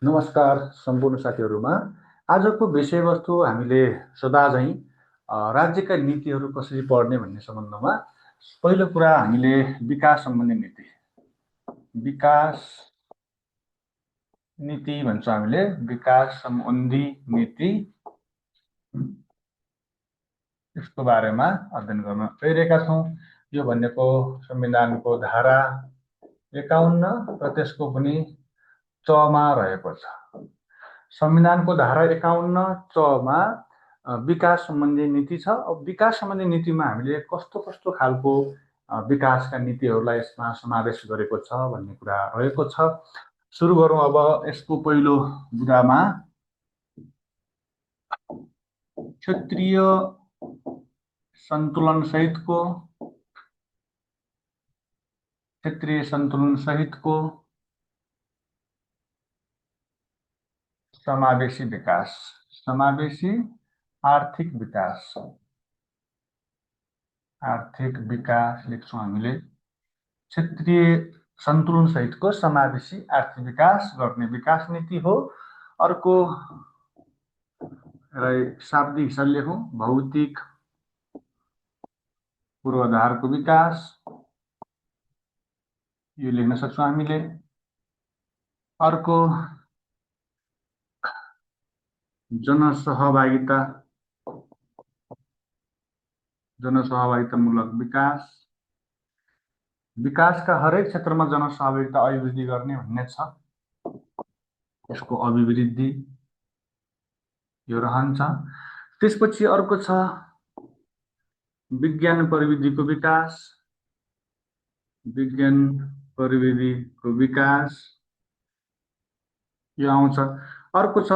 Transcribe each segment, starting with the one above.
नमस्कार सम्पूर्ण साथीहरूमा। आजको विषयवस्तु हामीले सदाझैँ राज्यका नीतिहरू कसरी पढ्ने भन्ने सम्बन्धमा। पहिलो कुरा हामीले विकास सम्बन्धी नीति, विकास नीति भन्छौँ हामीले, विकास सम्बन्धी नीति, यसको बारेमा अध्ययन गर्न गइरहेका छौँ। यो भनेको संविधानको धारा 51 र त्यसको पनि चमा रहेको छ। संविधानको धारा 51 चमा विकास सम्बन्धी नीति छ। अब विकास सम्बन्धी नीतिमा हामीले कस्तो कस्तो खालको विकासका नीतिहरूलाई यसमा समावेश गरेको छ भन्ने कुरा रहेको छ। सुरु गरौँ अब यसको पहिलो बुदामा क्षेत्रीय सन्तुलन सहितको समावेशी विकास, समावेशी आर्थिक विकास लेख्छौँ हामीले। क्षेत्रीय सन्तुलन सहितको समावेशी आर्थिक विकास गर्ने विकास नीति हो। अर्को शाब्दिक हिसाबले लेखौँ, भौतिक पूर्वाधारको विकास, यो लेख्न सक्छौँ हामीले। अर्को जनसहभागितामूलक विकास, विकासका हरेक क्षेत्रमा जनसहभागिता अभिवृद्धि गर्ने भन्ने छ, यसको अभिवृद्धि यो रहन्छ। त्यसपछि अर्को छ विज्ञान प्रविधिको विकास, यो आउँछ। अर्को छ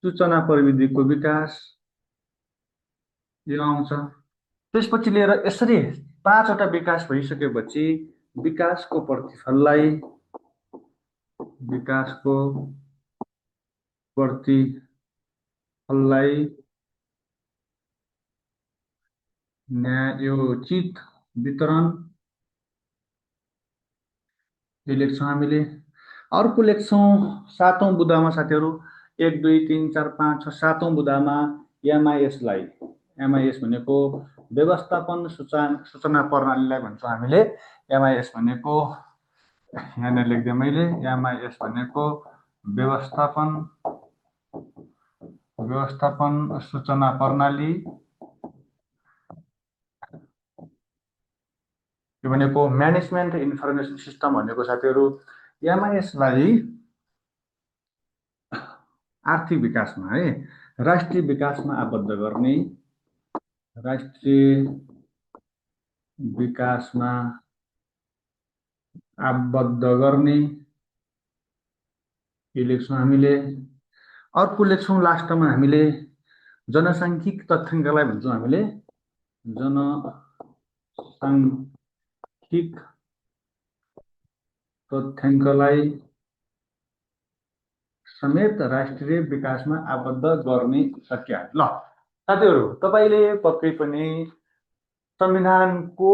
सूचना प्रविधिको विकास, यो आउँछ। त्यसपछि लिएर यसरी 5वटा विकास भइसकेपछि विकासको प्रतिफललाई न्यायोचित वितरण, यो लेख्छौँ हामीले। अर्को लेख्छौँ 7औं बुदामा साथीहरू, 1 2 3 4 5 6 7औं बुदामा एमआइएसलाई, एमआइएस भनेको व्यवस्थापन सूचना प्रणालीलाई भन्छौँ हामीले। एमआइएस भनेको यहाँनिर लेख्दिएँ मैले, एमआइएस भनेको व्यवस्थापन सूचना प्रणाली, यो भनेको म्यानेजमेन्ट इन्फर्मेसन सिस्टम भनेको साथीहरू। एमआइएसलाई आर्थिक विकासमा है, राष्ट्रिय विकासमा आबद्ध गर्ने, यो लेख्छौँ हामीले। अर्को लेख्छौँ लास्टमा हामीले जनसाङ्ख्यिक तथ्याङ्कलाई भन्छौँ हामीले, जनसाङ्ख्यिक तथ्याङ्कलाई समेत राष्ट्रिय विकासमा आबद्ध गर्ने सकिया। ल साथीहरू, तपाईले पक्कै पनि संविधानको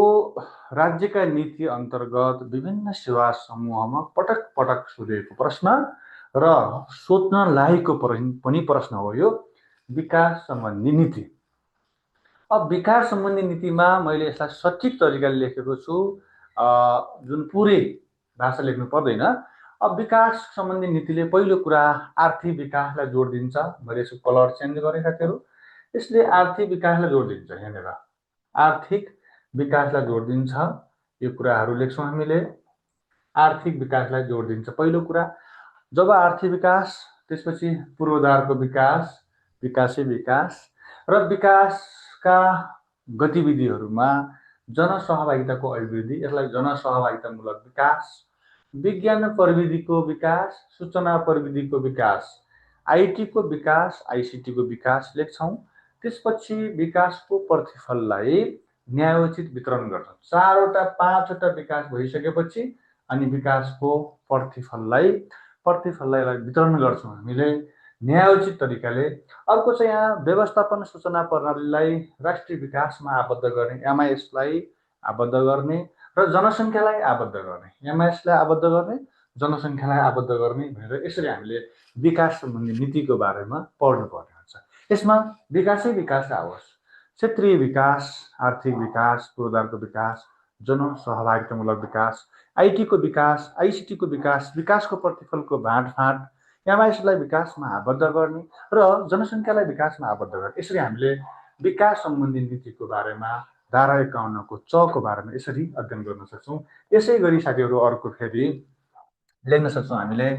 राज्यका नीति अन्तर्गत विभिन्न सेवा समूहमा पटक पटक सोधिएको प्रश्न र सोध्न लागेको पनि प्रश्न हो यो विकास सम्बन्धी नीति। अब विकास सम्बन्धी नीतिमा मैले यसलाई सठिक तरिकाले लेखेको छु, जुन पुरै भाषा लेख्नु पर्दैन। अब विकास सम्बन्धी नीतिले पहिलो कुरा आर्थिक विकासलाई जोड दिन्छ। मैले यसको कलर चेन्ज गरेँ साथीहरू, यसले आर्थिक विकासलाई जोड दिन्छ। यहाँनिर आर्थिक विकासलाई जोड दिन्छ, यो कुराहरू लेख्छौँ हामीले। आर्थिक विकासलाई जोड दिन्छ पहिलो कुरा। जब आर्थिक विकास, त्यसपछि पूर्वाधारको विकासै विकास र विकासका गतिविधिहरूमा जनसहभागिताको अभिवृद्धि, यसलाई जनसहभागितामूलक विकास, विज्ञान प्रविधिको विकास, सूचना प्रविधिको विकास, आइटीको विकास, आइसिटीको विकास लेख्छौँ। त्यसपछि विकासको प्रतिफललाई न्यायोचित वितरण गर्छौँ। 4वटा 5वटा विकास भइसकेपछि अनि विकासको प्रतिफललाई वितरण गर्छौँ हामीले न्यायोचित तरिकाले। अर्को चाहिँ यहाँ व्यवस्थापन सूचना प्रणालीलाई राष्ट्रिय विकासमा आबद्ध गर्ने, एमआइएसलाई आबद्ध गर्ने र जनसङ्ख्यालाई आबद्ध गर्ने, एमआइएसलाई आबद्ध गर्ने जनसङ्ख्यालाई आबद्ध गर्ने भनेर यसरी हामीले विकास सम्बन्धी नीतिको बारेमा पढ्नुपर्ने हुन्छ। यसमा विकासै विकास आओस्, क्षेत्रीय विकास, आर्थिक विकास, पूर्वाधारको विकास, जनसहभागितामूलक विकास, आइटीको विकास, आइसिटीको विकास, विकासको प्रतिफलको बाँडफाँड, एमआइएसलाई विकासमा आबद्ध गर्ने र जनसङ्ख्यालाई विकासमा आबद्ध गर्ने, यसरी हामीले विकास सम्बन्धी नीतिको बारेमा धारा 51 को च को बारेमा यसरी अध्ययन गर्न सक्छौँ। यसै गरी साथीहरू अर्को फेरि लेख्न सक्छौँ हामीले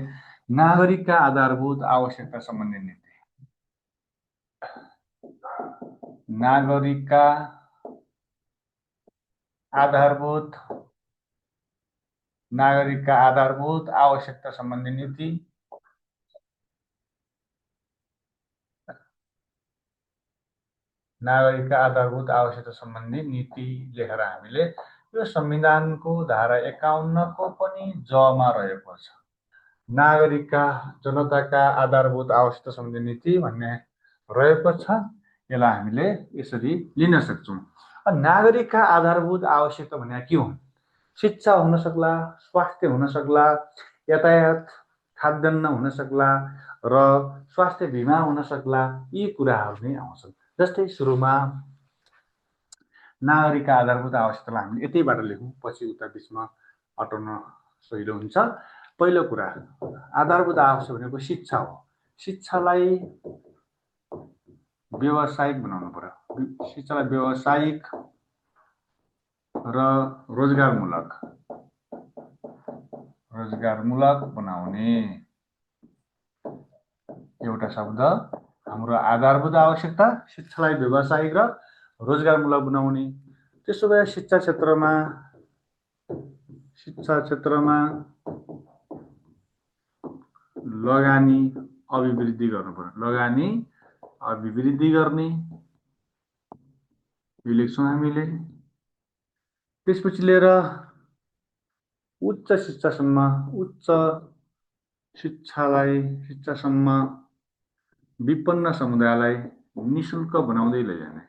नागरिकका आधारभूत आवश्यकता सम्बन्धी नीति। नागरिकका आधारभूत आवश्यकता सम्बन्धी नीति। नागरिकका आधारभूत आवश्यकता सम्बन्धी नीति लेखेर हामीले यो संविधानको धारा 51 को पनि जमा रहेको छ। नागरिकका जनताका आधारभूत आवश्यकता सम्बन्धी नीति भन्ने रहेको छ। यसलाई हामीले यसरी लिन सक्छौँ। नागरिकका आधारभूत आवश्यकता भने के हुन्? शिक्षा हुन सक्ला, स्वास्थ्य हुन सक्ला, यातायात, खाद्यान्न हुन सक्ला र स्वास्थ्य बिमा हुन सक्ला, यी कुराहरू नै आउँछन्। जस्तै सुरुमा नागरिकका आधारभूत आवश्यकतालाई हामीले यतैबाट लेखौँ, पछि उता बिचमा अटाउन सजिलो हुन्छ। पहिलो कुरा आधारभूत आवश्यक भनेको शिक्षा हो। शिक्षालाई व्यावसायिक बनाउनु पर्यो। शिक्षालाई व्यावसायिक र रोजगारमूलक बनाउने एउटा शब्द हाम्रो आधारभूत आवश्यकता, शिक्षालाई व्यावसायिक र रोजगारमूलक बनाउने। त्यसो भए शिक्षा क्षेत्रमा लगानी अभिवृद्धि गर्नु पर्यो। लगानी अभिवृद्धि गर्ने यो लेख्छौँ हामीले। त्यसपछि लिएर उच्च शिक्षासम्म विपन्न समुदायलाई निशुल्क बनाउँदै लैजाने।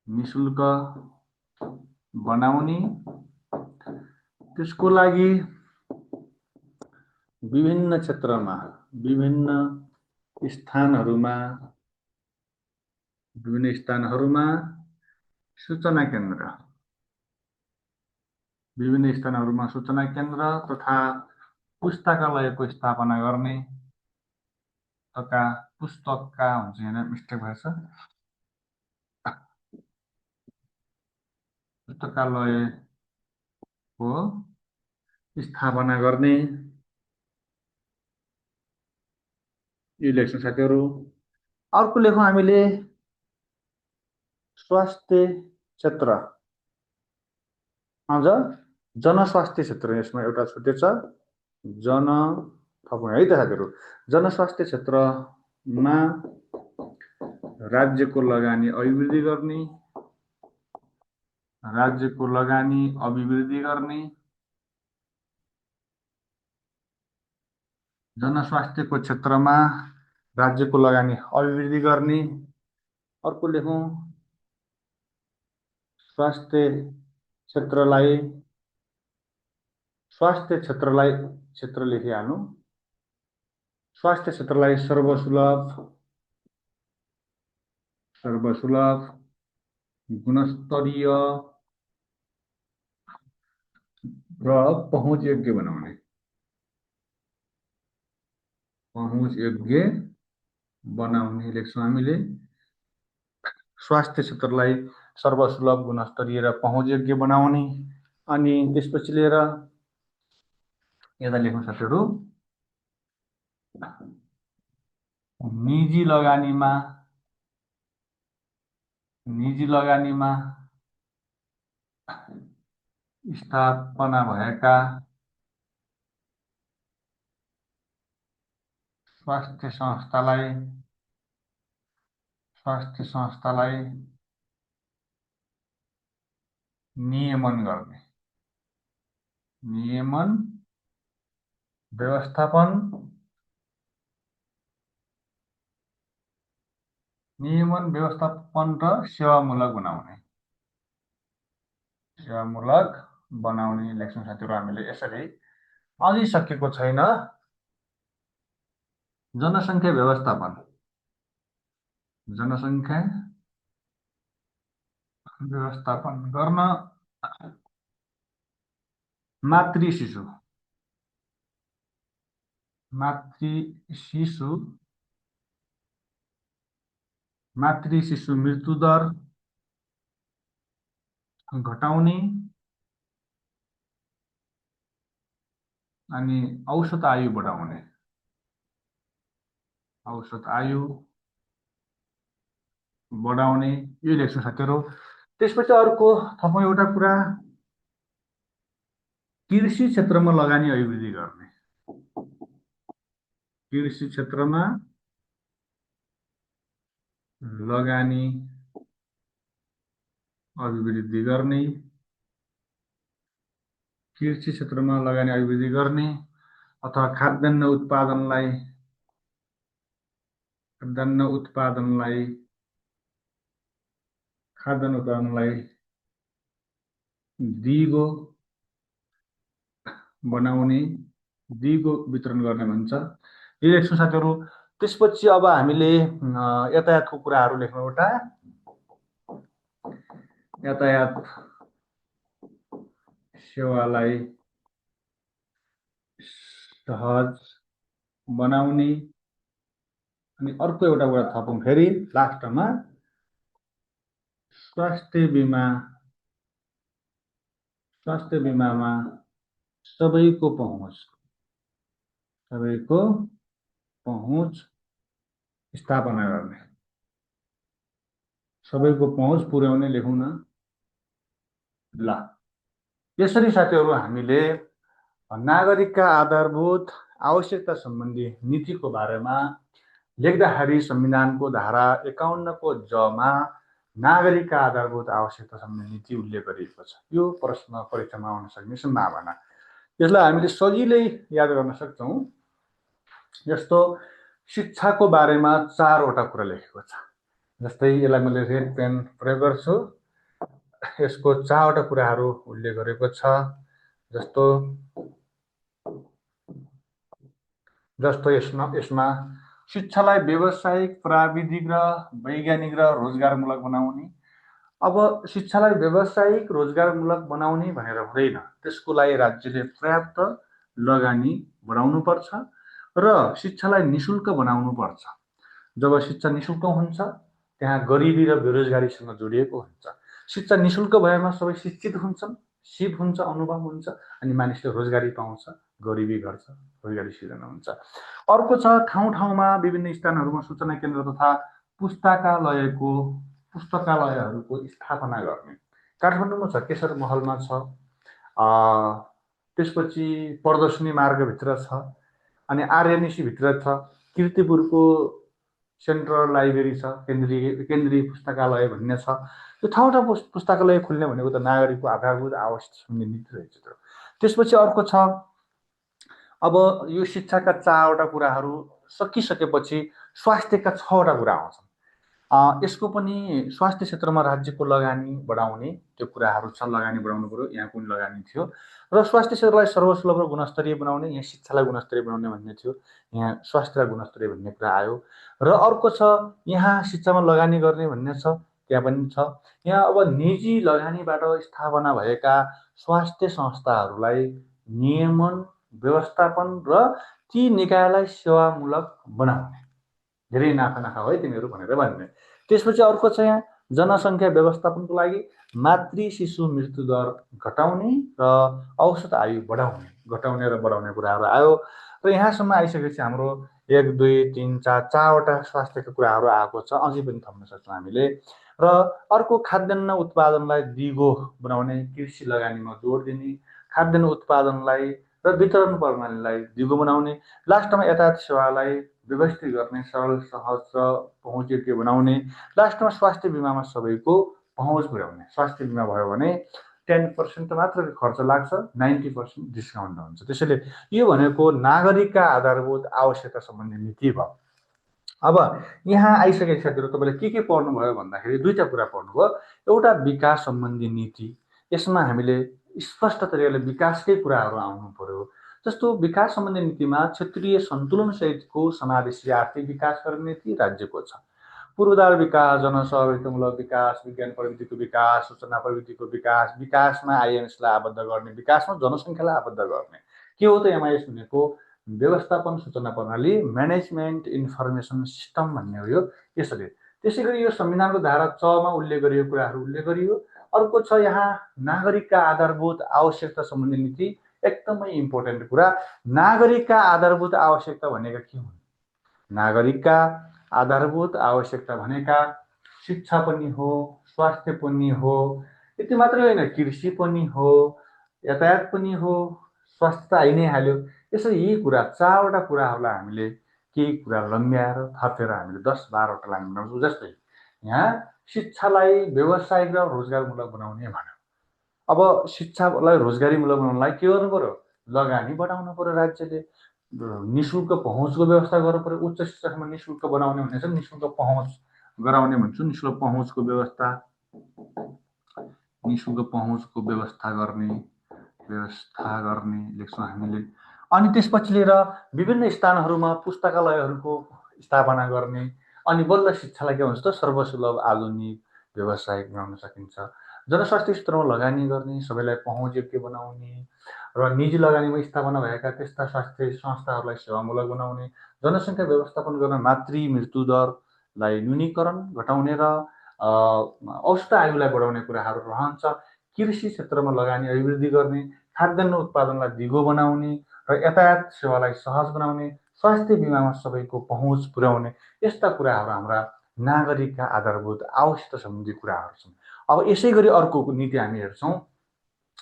निशुल्क बनाउने, त्यसको लागि विभिन्न क्षेत्रमा, विभिन्न स्थानहरूमा सूचना केन्द्र तथा पुस्तकालयको स्थापना गर्ने। पुस्तकका हुन्छ, यहाँ मिस्टेक भएछ, पुस्तकालयको स्थापना गर्ने यो लेख्छौँ साथीहरू। अर्को लेखौँ हामीले स्वास्थ्य क्षेत्र अझ जनस्वास्थ्य क्षेत्र। यसमा एउटा छुटेछ, थपौँ है त साथीहरू। जनस्वास्थ्य क्षेत्रमा राज्यको लगानी अभिवृद्धि गर्ने, जनस्वास्थ्यको क्षेत्रमा राज्यको लगानी अभिवृद्धि गर्ने। अर्को लेखौँ स्वास्थ्य क्षेत्रलाई सर्वसुलभ, गुणस्तरीय र पहुँचयोग्य बनाउने लेख्छौँ हामीले। स्वास्थ्य क्षेत्रलाई सर्वसुलभ, गुणस्तरीय र पहुँचयोग्य बनाउने। अनि त्यसपछि लिएर यता लेख्नु साथीहरू निजी लगानीमा स्थापना भएका स्वास्थ्य संस्थालाई नियमन व्यवस्थापन र सेवामूलक बनाउने लेख्छौँ साथीहरू हामीले यसरी। अझै सकिएको छैन। जनसङ्ख्या व्यवस्थापन, जनसङ्ख्या व्यवस्थापन गर्न मातृ शिशु मातृ शिशु मातृ शिशु मृत्यु दर घटाउने अनि औसत आयु बढाउने, औसत आयु बढाउने यो लेख्छु साथीहरू। त्यसपछि अर्को थपौँ एउटा कुरा, कृषि क्षेत्रमा लगानी अभिवृद्धि गर्ने, कृषि क्षेत्रमा लगानी अभिवृद्धि गर्ने, कृषि क्षेत्रमा लगानी अभिवृद्धि गर्ने अथवा खाद्यान्न उत्पादनलाई दिगो बनाउने, दिगो वितरण गर्ने भन्छ। यो लेख्छौँ साथीहरू। त्यसपछि अब हामीले यातायातको कुराहरू लेख्नु। एउटा यातायात सेवालाई सहज बनाउने अनि अर्को एउटा कुरा थपौँ फेरि लास्टमा, स्वास्थ्य बिमामा सबैको पहुँच स्थापना गर्ने, सबैको पहुँच पुर्याउने लेखौँ न। ल, यसरी साथीहरू हामीले नागरिकका आधारभूत आवश्यकता सम्बन्धी नीतिको बारेमा लेख्दाखेरि संविधानको धारा 51 को जमा नागरिकका आधारभूत आवश्यकता सम्बन्धी नीति उल्लेख गरिएको छ। यो प्रश्न परीक्षामा आउन सक्ने सम्भावना, यसलाई हामीले सजिलै याद गर्न सक्छौँ। जस्तो शिक्षाको बारेमा 4वटा कुरा लेखेको छ। जस्तै यसलाई मैले रेड पेन प्रयोग गर्छु, यसको 4वटा कुराहरू उल्लेख गरेको छ। जस्तो यसमा शिक्षालाई व्यावसायिक, प्राविधिक र वैज्ञानिक र रोजगारमूलक बनाउने। अब शिक्षालाई व्यावसायिक, रोजगारमूलक बनाउने भनेर हुँदैन, त्यसको लागि राज्यले पर्याप्त लगानी बढाउनु पर्छ र शिक्षालाई निशुल्क बनाउनु पर्छ। जब शिक्षा निशुल्क हुन्छ त्यहाँ गरिबी र बेरोजगारीसँग जोडिएको हुन्छ। शिक्षा निशुल्क भएमा सबै शिक्षित हुन्छन्, सिप हुन्छ, अनुभव हुन्छ अनि मानिसले रोजगारी पाउँछ, गरिबी घट्छ, रोजगारी सृजना हुन्छ। अर्को छ ठाउँ ठाउँमा विभिन्न स्थानहरूमा सूचना केन्द्र तथा पुस्तकालयहरूको स्थापना गर्ने। काठमाडौँमा छ, केशर महलमा छ, त्यसपछि प्रदर्शनी मार्गभित्र छ, अनि आर्यनिसी भित्र छ, कीर्तिपुरको सेन्ट्रल लाइब्रेरी छ, केन्द्रीय पुस्तकालय भन्ने छ। यो ठाउँ पुस्तकालय खुल्ने भनेको त नागरिकको आधारभूत आवश्यकता नीति रहेछ। त्यसपछि अर्को छ, अब यो शिक्षाका 4वटा कुराहरू सकिसकेपछि स्वास्थ्यका 6वटा कुरा आउँछन्। यसको पनि स्वास्थ्य क्षेत्रमा राज्यको लगानी बढाउने त्यो कुराहरू छ। लगानी बढाउनु पर्यो, यहाँ कुन लगानी थियो, र स्वास्थ्य क्षेत्रलाई सर्वसुलभ र गुणस्तरीय बनाउने, यहाँ शिक्षालाई गुणस्तरीय बनाउने भन्ने थियो, यहाँ स्वास्थ्यलाई गुणस्तरीय भन्ने कुरा आयो। र अर्को छ यहाँ शिक्षामा लगानी गर्ने भन्ने छ, त्यहाँ पनि छ। यहाँ अब निजी लगानीबाट स्थापना भएका स्वास्थ्य संस्थाहरूलाई नियमन, व्यवस्थापन र ती निकायलाई सेवामूलक बनाउने, धेरै नाफा नखाऊ है तिमीहरू भनेर भन्ने। त्यसपछि अर्को छ यहाँ जनसङ्ख्या व्यवस्थापनको लागि मातृ शिशु मृत्यु दर घटाउने र औसत आयु घटाउने र बढाउने कुराहरू आयो। र यहाँसम्म आइसकेपछि हाम्रो 1 2 3 4 4वटा स्वास्थ्यका कुराहरू आएको छ। अझै पनि थप्न सक्छौँ हामीले। र अर्को खाद्यान्न उत्पादनलाई दिगो बनाउने, कृषि लगानीमा जोड दिने, खाद्यान्न उत्पादनलाई र वितरण प्रणालीलाई दिगो बनाउने, लास्टमा यातायात सेवालाई व्यवस्थित गर्ने, सरल, सहज र पहुँचयोग्य बनाउने, लास्टमा स्वास्थ्य बिमामा सबैको पहुँच पुर्याउने। स्वास्थ्य बिमा भयो भने 10% मात्र खर्च लाग्छ, 90% डिस्काउन्ट हुन्छ। त्यसैले यो भनेको नागरिकका आधारभूत आवश्यकता सम्बन्धी नीति भयो। अब यहाँ आइसकेको साथीहरू तपाईँले के पढ्नुभयो भन्दाखेरि 2टा कुरा पढ्नुभयो। एउटा विकास सम्बन्धी नीति, यसमा हामीले स्पष्ट तरिकाले विकासकै कुराहरू आउनु पर्यो। जस्तो विकास सम्बन्धी नीतिमा क्षेत्रीय सन्तुलन सहितको समावेशी आर्थिक विकास गर्ने नीति राज्यको छ। पूर्वाधार विकास, जनसहभागितामूलक विकास, विज्ञान प्रविधिको विकास, सूचना प्रविधिको विकास, विकासमा आइएमएसलाई आबद्ध गर्ने, विकासमा जनसङ्ख्यालाई आबद्ध गर्ने। के हो त एमआइएस भनेको? व्यवस्थापन सूचना प्रणाली, म्यानेजमेन्ट इन्फर्मेसन सिस्टम भन्ने हो यो। यसरी त्यसै गरी यो संविधानको धारा 6 मा उल्लेख गरिएको कुराहरू उल्लेख गरियो। अर्को छ यहाँ नागरिकका आधारभूत आवश्यकता सम्बन्धी नीति। एकदमै इम्पोर्टेन्ट कुरा, नागरिकका आधारभूत आवश्यकता भनेका के हुन्? नागरिकका आधारभूत आवश्यकता भनेका शिक्षा पनि हो, स्वास्थ्य पनि हो, यति मात्रै होइन, कृषि पनि हो, यातायात पनि हो, स्वास्थ्य त आइ नै हाल्यो। यसरी यी कुरा 4वटा कुराहरूलाई हामीले केही कुरा लम्ब्याएर थपेर हामीले 10-12वटा लाइन बनाउँछौँ। जस्तै यहाँ शिक्षालाई व्यावसायिक र रोजगारमूलक बनाउने भन्यो। अब शिक्षालाई रोजगारीमूलक बनाउनलाई के गर्नु पर्यो? लगानी बढाउनु पर्यो। राज्यले निशुल्क पहुँचको व्यवस्था गर्नु पर्यो। उच्च शिक्षासम्म निशुल्क बनाउने भनेको छ, निशुल्क पहुँच गराउने भन्छु। निशुल्क पहुँचको व्यवस्था, निशुल्क पहुँचको व्यवस्था गर्ने लेख्छौँ हामीले। अनि त्यसपछि लिएर विभिन्न स्थानहरूमा पुस्तकालयहरूको स्थापना गर्ने। अनि बल्ल शिक्षालाई के भन्छ त? सर्वसुलभ आधुनिक व्यावसायिक बनाउन सकिन्छ। जनस्वास्थ्य क्षेत्रमा लगानी गर्ने, सबैलाई पहुँचयोग्य बनाउने र निजी लगानीमा स्थापना भएका त्यस्ता स्वास्थ्य संस्थाहरूलाई सेवामूलक बनाउने, जनसङ्ख्या व्यवस्थापन गर्न मातृ मृत्यु दरलाई न्यूनीकरण घटाउने र औसत आयुलाई बढाउने कुराहरू रहन्छ। कृषि क्षेत्रमा लगानी अभिवृद्धि गर्ने, खाद्यान्न उत्पादनलाई दिगो बनाउने र यातायात सेवालाई सहज बनाउने, स्वास्थ्य बिमामा सबैको पहुँच पुर्याउने, यस्ता कुराहरू हाम्रा नागरिकका आधारभूत आवश्यकता सम्बन्धी कुराहरू छन्। अब यसै गरी अर्को नीति हामी हेर्छौँ।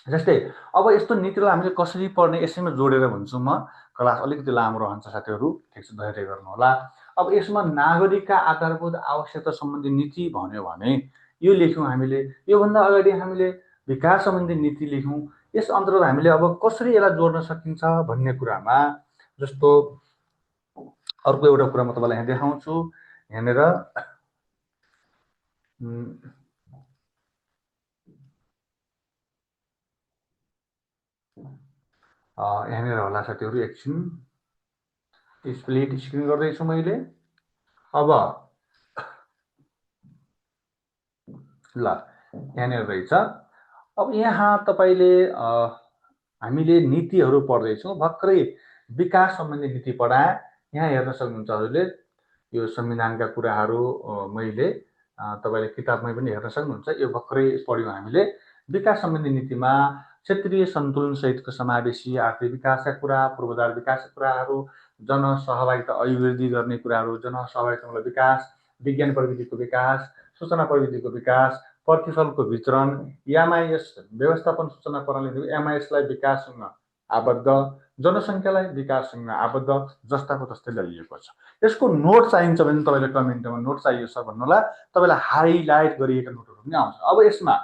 जस्तै अब यस्तो नीतिलाई हामीले कसरी पढ्ने, यसैमा जोडेर भन्छु म। क्लास अलिकति लामो रहन्छ साथीहरू, ठिक छ, धैर्य गर्नुहोला। अब यसमा नागरिकका आधारभूत आवश्यकता सम्बन्धी नीति भन्यो भने यो लेख्यौँ हामीले। योभन्दा अगाडि हामीले विकास सम्बन्धी नीति लेख्यौँ। यस अन्तर्गत हामीले अब कसरी यसलाई जोड्न सकिन्छ भन्ने कुरामा जस्तो अर्को एउटा कुरा म तपाईँलाई यहाँ देखाउँछु। यहाँनिर यहाँनिर होला साथीहरू, एकछिन स्प्लिट स्क्रिन गर्दैछु मैले। अब ल यहाँनिर रहेछ। अब यहाँ तपाईँले हामीले नीतिहरू पढ्दैछौँ। भर्खरै विकास सम्बन्धी नीति पढाएँ। यहाँ हेर्न सक्नुहुन्छ हजुरले, यो संविधानका कुराहरू मैले तपाईँले किताबमै पनि हेर्न सक्नुहुन्छ। यो भर्खरै पढ्यौँ हामीले। विकास सम्बन्धी नीतिमा क्षेत्रीय सन्तुलन सहितको समावेशी आर्थिक विकासका कुरा, पूर्वाधार विकासका कुराहरू, जनसहभागिता अभिवृद्धि गर्ने कुराहरू, जनसहभागितामूलक विकास, विज्ञान प्रविधिको विकास, सूचना प्रविधिको विकास, प्रतिफलको वितरण, एमआइएस व्यवस्थापन सूचना प्रणाली, एमआइएसलाई विकाससँग आबद्ध, जनसङ्ख्यालाई विकाससँग आबद्ध, जस्ताको तस्तै ल्याइएको छ। यसको नोट चाहिन्छ भने तपाईँले कमेन्टमा नोट चाहियो सर भन्नुहोला। तपाईँलाई हाइलाइट गरिएका नोटहरू पनि आउँछ। अब यसमा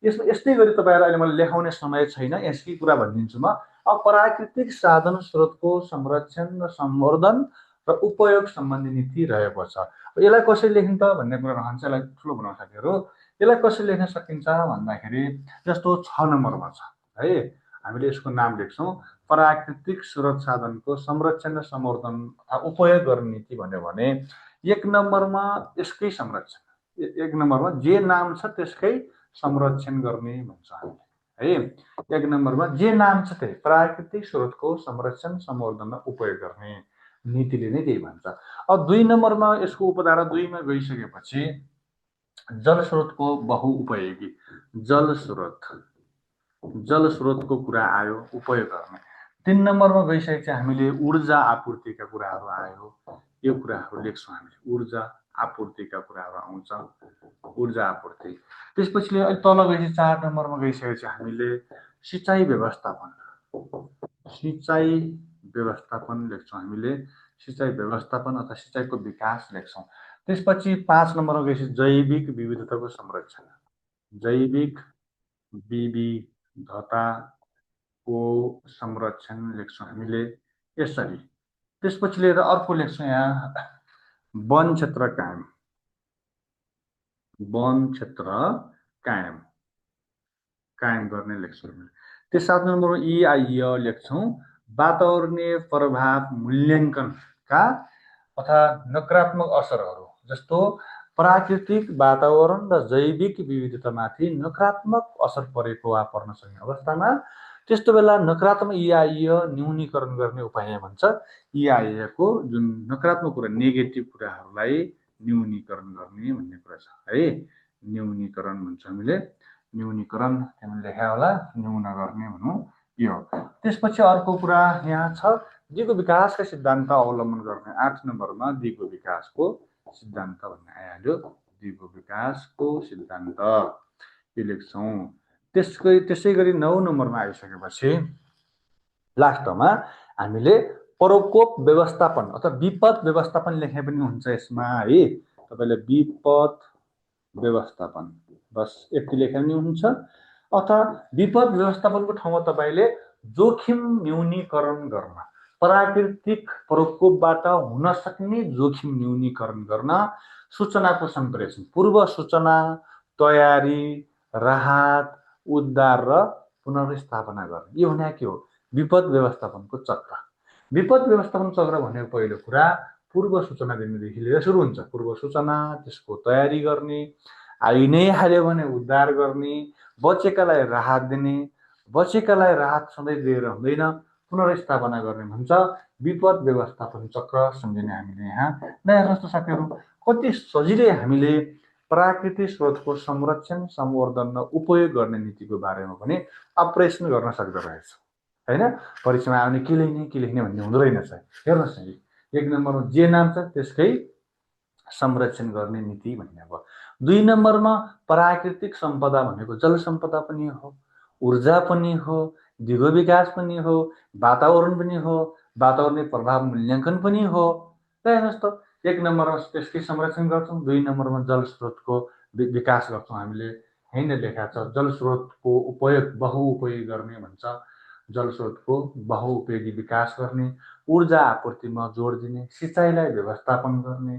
यस्तै गरी तपाईँहरू, अहिले मैले लेखाउने समय छैन, यसकै कुरा भनिदिन्छु म। अब प्राकृतिक साधन स्रोतको संरक्षण र सम्वर्धन र उपयोग सम्बन्धी नीति रहेको छ। यसलाई कसरी लेख्नु त भन्ने कुरा रहन्छ। यसलाई ठुलो बनाउँ साथीहरू। यसलाई कसरी लेख्न सकिन्छ भन्दाखेरि जस्तो 6 नम्बरमा छ है, हामीले यसको नाम लेख्छौँ प्राकृतिक स्रोत साधनको संरक्षण र सम्वर्धन तथा उपयोग गर्ने नीति भन्यो भने 1 नम्बरमा यसकै संरक्षण, 1 नम्बरमा जे नाम छ त्यसकै संरक्षण गर्ने भन्छ हामीले है। 1 नम्बरमा जे नाम छ त्यही प्राकृतिक स्रोतको संरक्षण, सम्वर्धन र उपयोग गर्ने नीतिले नै त्यही भन्छ। अब 2 नम्बरमा यसको उपधारा 2 मा गइसकेपछि जलस्रोतको बहुउपयोगी, जलस्रोतको कुरा आयो, उपयोग गर्ने। 3 नम्बरमा गइसकेपछि हामीले ऊर्जा आपूर्तिका कुराहरू आयो। यो कुराहरू लेख्छौँ हामीले, ऊर्जा आपूर्तिका कुराहरू आउँछ, ऊर्जा आपूर्ति। त्यसपछि अहिले तल गएपछि 4 नम्बरमा गइसकेपछि हामीले सिँचाइ व्यवस्थापन, सिँचाइ व्यवस्थापन लेख्छौँ हामीले, सिँचाइ व्यवस्थापन अथवा सिँचाइको विकास लेख्छौँ। त्यसपछि 5 नम्बरमा गएपछि जैविक विविधताको संरक्षण, जैविक विविधताको संरक्षण लेख्छौँ हामीले यसरी। त्यसपछि लिएर अर्को लेख्छौँ यहाँ वन क्षेत्र कायम, वन क्षेत्र कायम गर्ने लेख्छौँ। त्यस 7 नम्बरमा EIE लेख्छौँ वातावरणीय प्रभाव मूल्याङ्कनका तथा नकारात्मक असरहरू जस्तो प्राकृतिक वातावरण र जैविक विविधतामाथि नकारात्मक असर परेको वा पर्न सक्ने अवस्थामा त्यस्तो बेला नकारात्मक इआइए न्यूनीकरण गर्ने उपाय भन्छ। इआइएको जुन नकारात्मक कुरा नेगेटिभ कुराहरूलाई न्यूनीकरण गर्ने भन्ने कुरा छ है। न्यूनीकरण भन्छ हामीले, न्यूनीकरण हामीले लेखा होला, न्यून गर्ने भनौँ यो। त्यसपछि अर्को कुरा यहाँ छ दिगो विकासका सिद्धान्त अवलम्बन गर्ने। 8 नम्बरमा दिगो विकासको सिद्धान्त भन्ने आइहाल्यो। दिगो विकासको सिद्धान्त यो लेख्छौँ। त्यसै गरी 9 नम्बरमा आइसकेपछि लास्टमा हामीले प्रकोप व्यवस्थापन अथवा विपद व्यवस्थापन लेखे पनि हुन्छ यसमा है। तपाईँले विपद व्यवस्थापन बस यति लेखे पनि हुन्छ। अथवा विपद व्यवस्थापनको ठाउँमा तपाईँले जोखिम न्यूनीकरण गर्न, प्राकृतिक प्रकोपबाट हुन सक्ने जोखिम न्यूनीकरण गर्न सूचनाको सम्प्रेषण, पूर्व सूचना, तयारी, राहत, उद्धार र पुनर्स्थापना गर्ने। यो भने के हो? विपद व्यवस्थापनको चक्र। विपद व्यवस्थापन चक्र भनेको पहिलो कुरा पूर्व सूचना दिनेदेखि लिएर सुरु हुन्छ। पूर्व सूचना, त्यसको तयारी गर्ने, आइ नै हाल्यो भने उद्धार गर्ने, बचेकालाई राहत दिने, बचेकालाई राहत सधैँ दिएर हुँदैन, पुनर्स्थापना गर्ने भन्छ विपद व्यवस्थापन चक्र सम्झिने हामीले यहाँ। ल हेर्नुहोस् त साथीहरू, कति सजिलै हामीले प्राकृतिक स्रोतको संरक्षण, संवर्धन र उपयोग गर्ने नीतिको बारेमा पनि अप्रेसन गर्न सक्दो रहेछ हैन। परीक्षामा आउने के लेख्ने भन्ने हुँदो रहेनछ। हेर्नुहोस् न, 1 नम्बरमा जे नाम छ त्यसकै संरक्षण गर्ने नीति भन्ने भयो। 2 नम्बरमा प्राकृतिक सम्पदा भनेको जल सम्पदा पनि हो, ऊर्जा पनि हो, दिगो विकास पनि हो, वातावरण पनि हो, वातावरणीय प्रभाव मूल्याङ्कन पनि हो। र हेर्नुहोस् त 1 नम्बरमा त्यसकै संरक्षण गर्छौँ, 2 नम्बरमा जल स्रोतको विकास गर्छौँ हामीले। हैन लेखा छ जल स्रोतको उपयोग बहुउपयोगी गर्ने भन्छ। जल स्रोतको बहुउपयोगी विकास गर्ने, ऊर्जा आपूर्तिमा जोड दिने, सिँचाइलाई व्यवस्थापन गर्ने,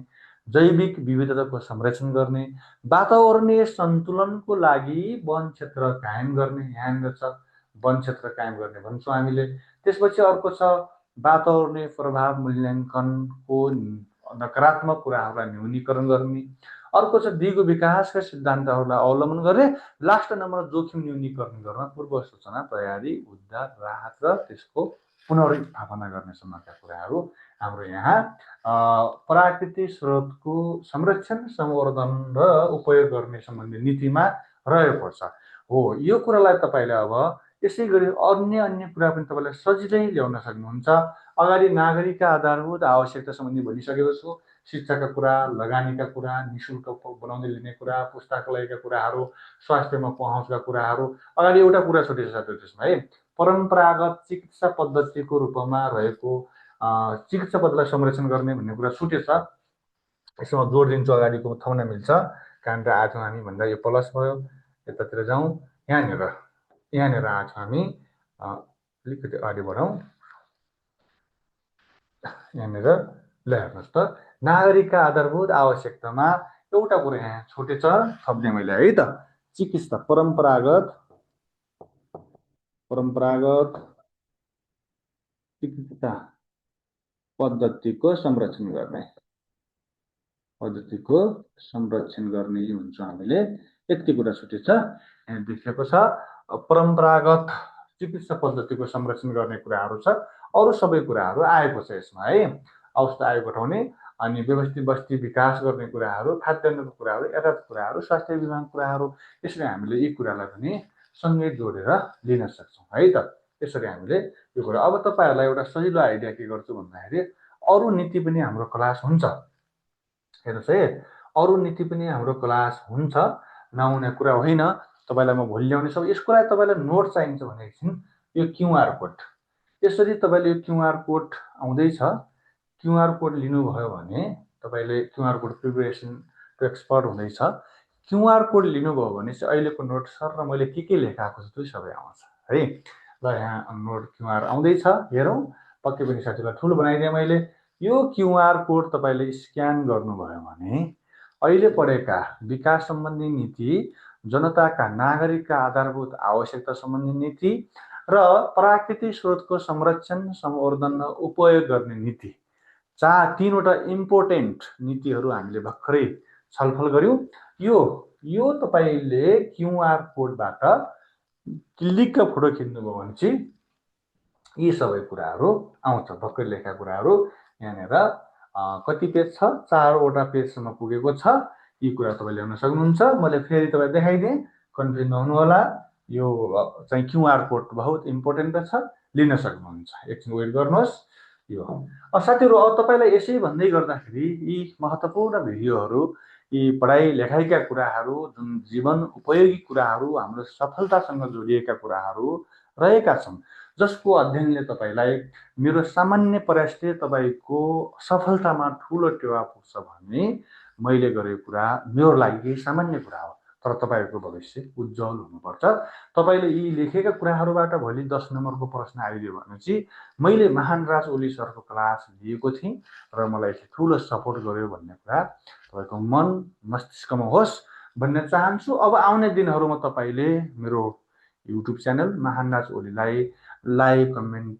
जैविक विविधताको संरक्षण गर्ने, वातावरणीय सन्तुलनको लागि वन क्षेत्र कायम गर्ने। यहाँनिर छ वन क्षेत्र कायम गर्ने भन्छौँ हामीले। त्यसपछि अर्को छ वातावरणीय प्रभाव मूल्याङ्कनको नकारात्मक कुराहरूलाई न्यूनीकरण गर्ने। अर्को छ दिगो विकासका सिद्धान्तहरूलाई अवलम्बन गर्ने। लास्ट नम्बर जोखिम न्यूनीकरण गर्न, पूर्व सूचना, तयारी, उद्धार, राहत र त्यसको पुनर्स्थापना गर्नेसम्मका कुराहरू हाम्रो यहाँ प्राकृतिक स्रोतको संरक्षण, संवर्धन र उपयोग गर्ने सम्बन्धी नीतिमा रहेको छ हो। यो कुरालाई तपाईँले अब यसै गरी अन्य कुरा पनि तपाईँले सजिलै ल्याउन सक्नुहुन्छ। अगाडि नागरिकका आधारभूत आवश्यकता सम्बन्धी भनिसकेको छु। शिक्षाका कुरा, लगानीका कुरा, निःशुल्क बनाउँदै लिने कुरा, पुस्तकालयका कुराहरू, स्वास्थ्यमा पहुँचका कुराहरू। अगाडि एउटा कुरा छुटेछ साथीहरू त्यसमा है, परम्परागत चिकित्सा पद्धतिको रूपमा रहेको चिकित्सा पद्धतिलाई संरक्षण गर्ने भन्ने कुरा छुटेछ। यसमा जोड दिन्छु, अगाडिको थप्न मिल्छ। कहाँनिर आछौँ हामी भन्दा यो प्लस भयो, यतातिर जाउँ। यहाँनिर आछौँ हामी, अलिकति अगाडि बढौँ। यहाँनिर ल हेर्नुहोस् त, नागरिकका आधारभूत आवश्यकतामा एउटा कुरा यहाँ छुटेछ, थप्ने मैले है त। चिकित्सा परम्परागत चिकित्सा पद्धतिको संरक्षण गर्ने, भन्छौँ हामीले। यति कुरा छुटेछ। यहाँ देखिएको छ परम्परागत चिकित्सा पद्धतिको संरक्षण गर्ने कुराहरू छ। अरू सबै कुराहरू आएको छ यसमा है। अवस्था आयोग घटाउने, अनि व्यवस्थित बस्ती विकास गर्ने कुराहरू, खाद्यान्नको कुराहरू, यातायात कुराहरू, स्वास्थ्य बिमाको कुराहरू। यसरी हामीले यी कुरालाई पनि सँगै जोडेर लिन सक्छौँ है त। यसरी हामीले यो कुरा। अब तपाईँहरूलाई एउटा सजिलो आइडिया के गर्छु भन्दाखेरि, अरू नीति पनि हाम्रो क्लास हुन्छ। हेर्नुहोस् है, अरू नीति पनि हाम्रो क्लास हुन्छ, नहुने कुरा होइन। तपाईँलाई म भोलि ल्याउने सब यसको लागि तपाईँलाई नोट चाहिन्छ भने एकछिन यो क्युआर कोड, यसरी तपाईँले यो क्युआर कोड आउँदैछ, क्युआर कोड लिनुभयो भने तपाईँले QR code preparation to expert हुँदैछ। क्युआर कोड लिनुभयो भने चाहिँ अहिलेको नोट सर र मैले के लेखाएको छु त्यो सबै आउँछ है। ल यहाँ नोट क्युआर आउँदैछ, हेरौँ। पक्कै पनि साथीलाई ठुलो बनाइदिएँ मैले। यो क्युआर कोड तपाईँले स्क्यान गर्नुभयो भने अहिले पढेका विकास सम्बन्धी नीति, जनताका नागरिकका आधारभूत आवश्यकता सम्बन्धी नीति, र प्राकृतिक स्रोतको संरक्षण, संवर्धन र उपयोग गर्ने नीति, तीनवटा इम्पोर्टेन्ट नीतिहरू हामीले भर्खरै छलफल गर्यौं। यो तपाईले क्युआर कोडबाट क्लिक फोटो खिच्नुभयो भने चाहिँ यी सबै कुराहरू आउँछ। भर्खर लेखेका कुराहरू यहाँनिर कति पेज छ, 4वटा पेजसम्म पुगेको छ। यी कुरा तपाईले ल्याउन सक्नुहुन्छ। मैले फेरि तपाईलाई देखाइदिएँ, कन्फ्युज नहुनुहोला। यो चाहिँ क्युआर कोड बहुत इम्पोर्टेन्ट छ, लिन सक्नुहुन्छ। एकछिन वेट गर्नुहोस्। यो साथीहरू, अब तपाईलाई यसै भन्दै गर्दाखेरि यी महत्त्वपूर्ण भिडियोहरू, यी पढाइ लेखाइका कुराहरू, जुन जीवन उपयोगी कुराहरू, हाम्रो सफलतासँग जोडिएका कुराहरू रहेका छन्, जसको अध्ययनले तपाईलाई मेरो सामान्य प्रयासले तपाईको सफलतामा ठुलो टेवा पुग्छ भने मैले गरेको कुरा मेरो लागि सामान्य कुरा हो। तर तपाईहरुको भविष्य उज्जवल हुनुपर्छ। तपाईले यी लेखेका कुराहरूबाट भोलि 10 नम्बरको प्रश्न आइदियो भने चाहिँ मैले महानराज ओली सरको क्लास लिएको थिएँ र मलाई ठुलो सपोर्ट गर्यो भन्ने कुरा तपाईको मन मस्तिष्कमा होस् भन्ने चाहन्छु। अब आउने दिनहरूमा तपाईले मेरो युट्युब च्यानल महानराज ओलीलाई लाइक, कमेन्ट,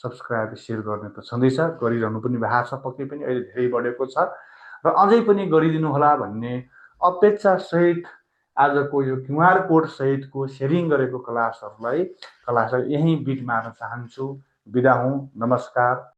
सब्स्क्राइब, शेयर गर्ने त छँदैछ, गरिरहनु पनि भएको छ, पक्कै पनि अहिले धेरै बढेको छ र अझै पनि गरिदिनु होला भन्ने अपेक्षा सहित आजको यो क्युआर कोड सहितको शेयरिङ गरेको क्लासलाई यही बिट मार्न चाहन्छु। बिदा हुँ। नमस्कार।